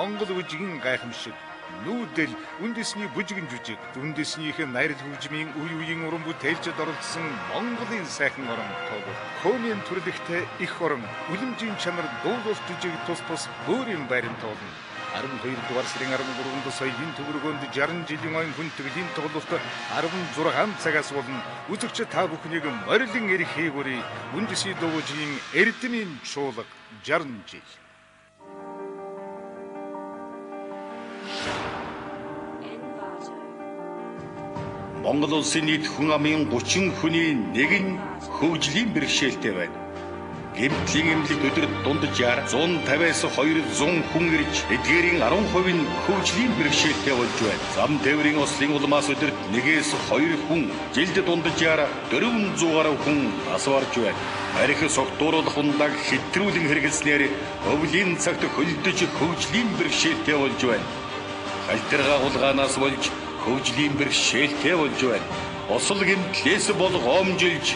Монгол бүжгийн гайхамшиг нүүдэл үндэсний бүжигэн жүжиг үндэснийхэн найрал хөгжмийн үе үеийн уран бүтээлчд оролцсон Монголын сайхан орон тоглол хөөмийн төрлөختөй их орон үлэмжийн чанар дуулуус жүжиг тус өөрийн байран тоглоно 12 дугаар сарын 13-нд соёлын төвөргөнд 60 жилийн ойн хүн төглийн тоглолт 16 цагаас болно үзэгч та бүхнийг морилон эрхээ хүрээ үндэсний дуужийн эрдэмийн чуулга 60 жил Монгол улсын нийт хүн амын 30 хүний нэг нь хөгжлийн бэрхшээлтэй байна. Гэмтлийн эмнэлэгт өдөрт дундаж 150-аас 200 хүн ирж эдгээрийн 10% нь хөгжлийн бэрхшээлтэй болж байна. Зам тээврийн ослын улмаас өдөрт 1-2 хүн, жилд дундаж 400 гаруй хүн ас барж байна. Арх согтууруулах ундааг хэтрүүлэн хэрэгэлснээр өвлийн цагт хөлдөж хөгжлийн бэрхшээлтэй болж байна. Халтаргаа хулгаанаас болж хөгжлийн бэрхшээлтэй болж байна. Осол гэмтлээс бол гоомжилж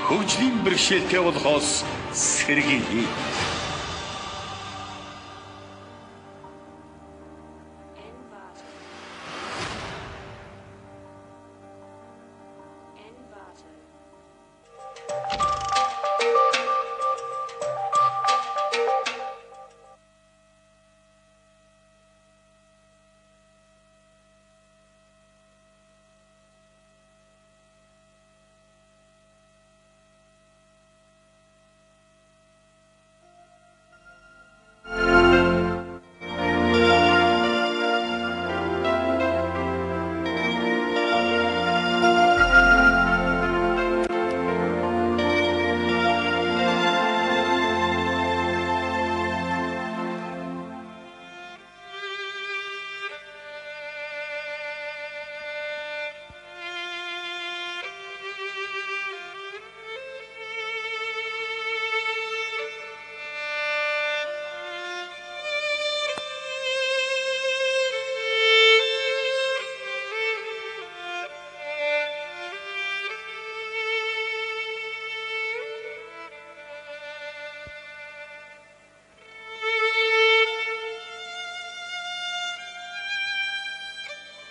хөгжлийн бэрхшээлтэй болохоос сэргийе.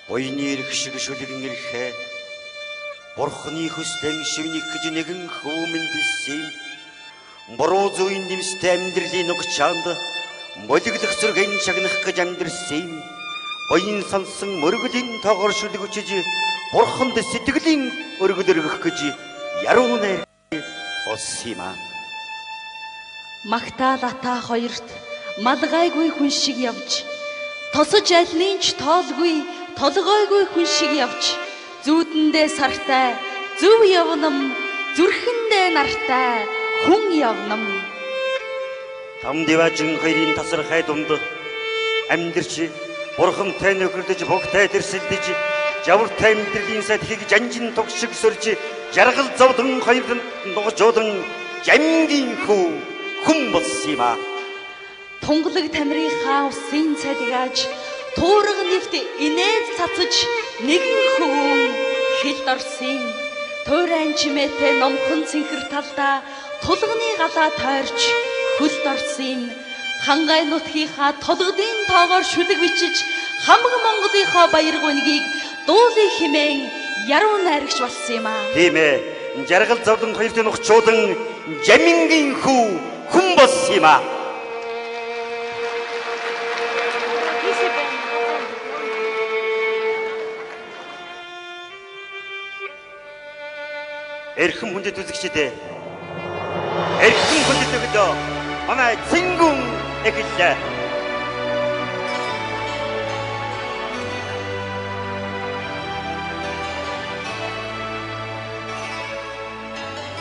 Буйны ирэх шиг шүлгэн ирэхээ Бурхны хүслэн шивнэх гэж нэгэн хөөмөн дэсэм буруу зүйн нэмстэй амьдралын нугчаанд молиглох зүрхэн чагнах гэж амьдрсэн буян сансан мөргөлийн тоогоор шүлгүчиж Бурханд сэтгэлийн өргөл өргөх гэж яруу найр болсон юм аа. Магтаал ата хоёрт малгайгүй хүн шиг явж тосож альнын ч тоолгүй толгойгүй хүн шиг явж зүүдэндээ сартай зөв явнам зүрхэндээ нартай хүн явнам там дэважин хоёрын тасархай дунд амьдрч Бурхантай нөхөрлөж бүгтэй тэрсэлдэж жавартай амьдралын сэтхийг жанжин тогшиг сөрж жаргал зовдон хоёрын нугжуудан жамгийн хүн болсон юм аа. Тунгалаг тамирынхаа усын цалигаж туурга нэвт инээд цацаж нэгэн хүн хэлд орсон. Туурайн чимээтэй номхон цэнхэр талдаа тулганы галаа тойрч хөлд орсон. Хангай нутгийнхаа толгодын тоогоор шүлэг бичиж хамаг Монголынхоо баяр гүнгийг дуулын хэмээн яруу найрагч болсон юм аа. Тийм ээ. Жаргал зовлон хоёрын нухчуудан жамингийн хүн болсон юм аа. Эрхэм хүндэт үзэгчдээ. Эрхэм хүндэт өгдөө. Манай Цэнгүн эхэллээ.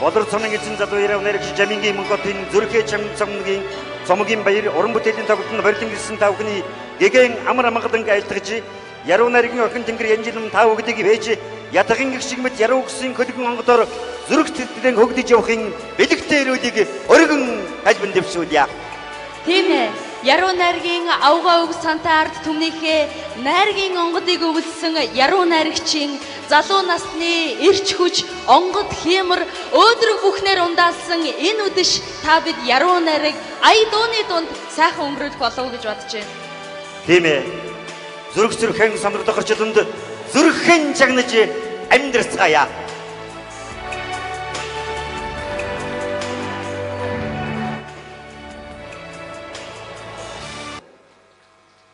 Болор цомын эзэн залуу яруу найрагч жамингийн Монголын зүрхээ цомгийн баяр уран бүтээлийн тоглолтод борилон ирсэн та бүхний гэгэн амар амгалан айлтгаж яруу найргийн охин тэнгэр янжилам та бүгдийг вэж ятгын их шиг мэт яруу гисэн хөлгөн онгодоор зүрх сэтгэлэн хөгдөж явахын бэлэгтэй өрөөлийг өргөн хальбан дэвшүүлье. Тийм ээ. Яруу найргийн авгаа өг сантай ард түмнийхээ найргийн онгодыг өвлсөн яруу найрагчийн залуу насны эрч хүч онгод хиймэр өөдрөг бүхнээр ундаалсан энэ үдэш та бид яруу найраг ая дууны дунд сайхан өнгөрүүлэх болов гэж бодож байна. Тийм ээ. Зүрхэн самдрал гарчланд зүрхэн чагнаж амьдрцгаая.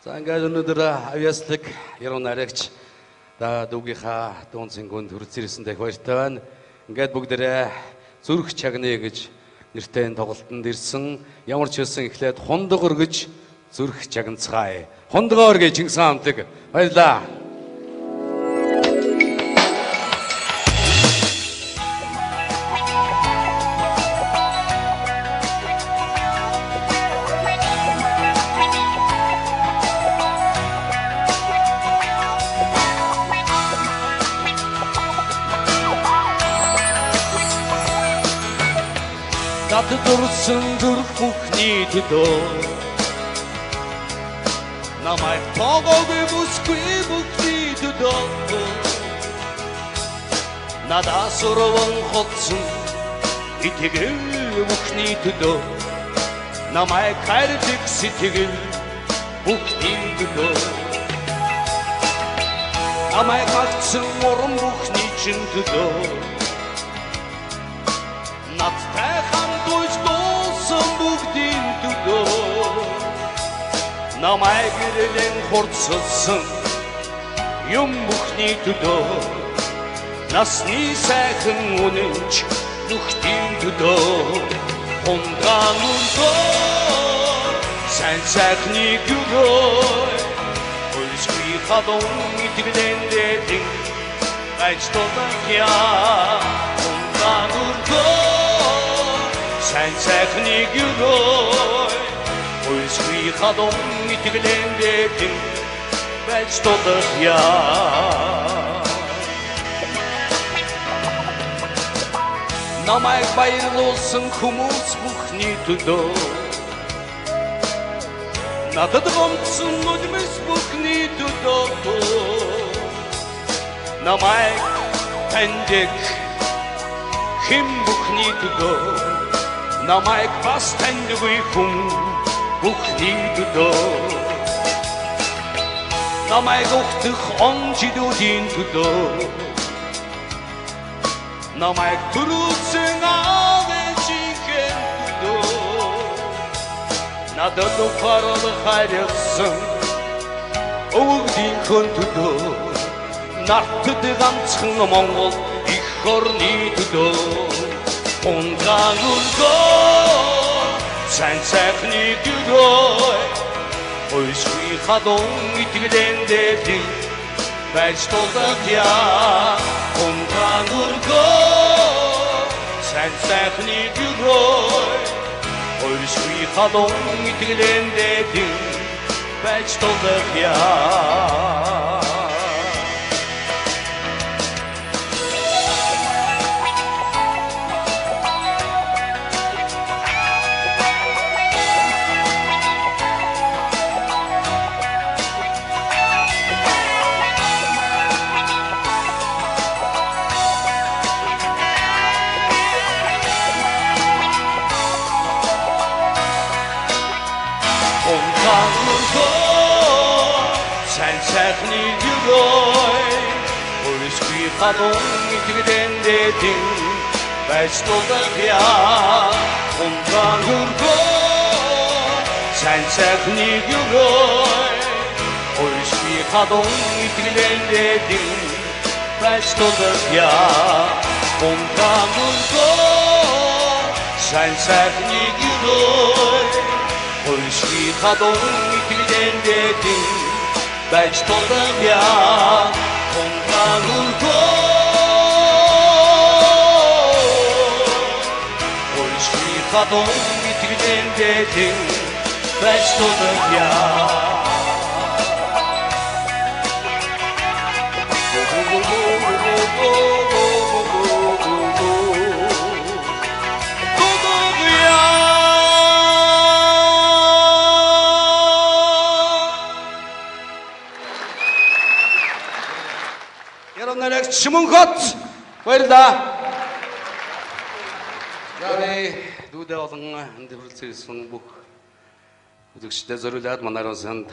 За ингээд өнөөдөр авьяаслаг яруу найрагч дүүгийнхаа дуун цэнгүүнд хүрэлцэн ирсэндээ баяртай байна. Ингээд бүгдээрээ зүрх чагнаа гэж нэртэй тоглолтод ирсэн. Ямар ч хэлсэн эхлээд хундаг өргөж зүрх чагнацгаая. Хундгаа өргөж Чингис хаан хамтаг баярлаа. Дурсан зүрх бүхний төдөө намайг тогоогүй бүсгүй бүхний төдөө надаас өрөвөн хотсон итгэл бүхний төдөө намайг хайрдаг сэтгэл бүхний төдөө намайг магтсан уран бүхний чин төдөө надтай намайг гэрэлэн хурцсан юм бүхний төдөө насны сайхан үнэнч нүхтийн төдөө хунгаан өргөө сайн сайхны гүрөө хөлсгүй хадон итгэлэн дэдин гайчтолгя хунгаан өргөө сайн сайхны гүрөө хөлсгүй хадон итгэлэн дэдин гайчтолгя намайг баярлуулсан хүмүүс бүхний төдөө надад гомдсон үлмэс бүхний төдөө намайг таньдаг хэм бүхний төдөө намайг бас таньдаггүй хүн бүхний төдөө намайг ухдах он жилүүдийн төдөө намайг түрүүлсэн авэжихэн төдөө надад ухаарал хайрсан өвгдийн хүн төдөө нартад ганцхан Монгол их орны төдөө хунгаан өргөө сайн сайхны гүрөө хөлсгүй хадон итгэлэн дэдин байж толгоя хунгаан өргөө сайн сайхны гүрөө хөлсгүй хадон итгэлэн дэдин байж толгоя сайхны гүрөө хөлсгүй хадон итгэлэн дэдин байж толгоя хунгаан өргөө сайн сайхны гүрөө хөлсгүй хадон итгэлэн дэдин байж толгоя хунгаан өргөө сайн сайхны гүрөө хөлсгүй хадон итгэлэн дэдин байж толгоя хунгаан өргөө хөлсгүй хадон итгэлэн дэдин байж толгоя Шимүнхот баярлаа. Яри дүүдэ олон энд хүрэлцсэн бүх үзэгчдээ зориулаад манай санд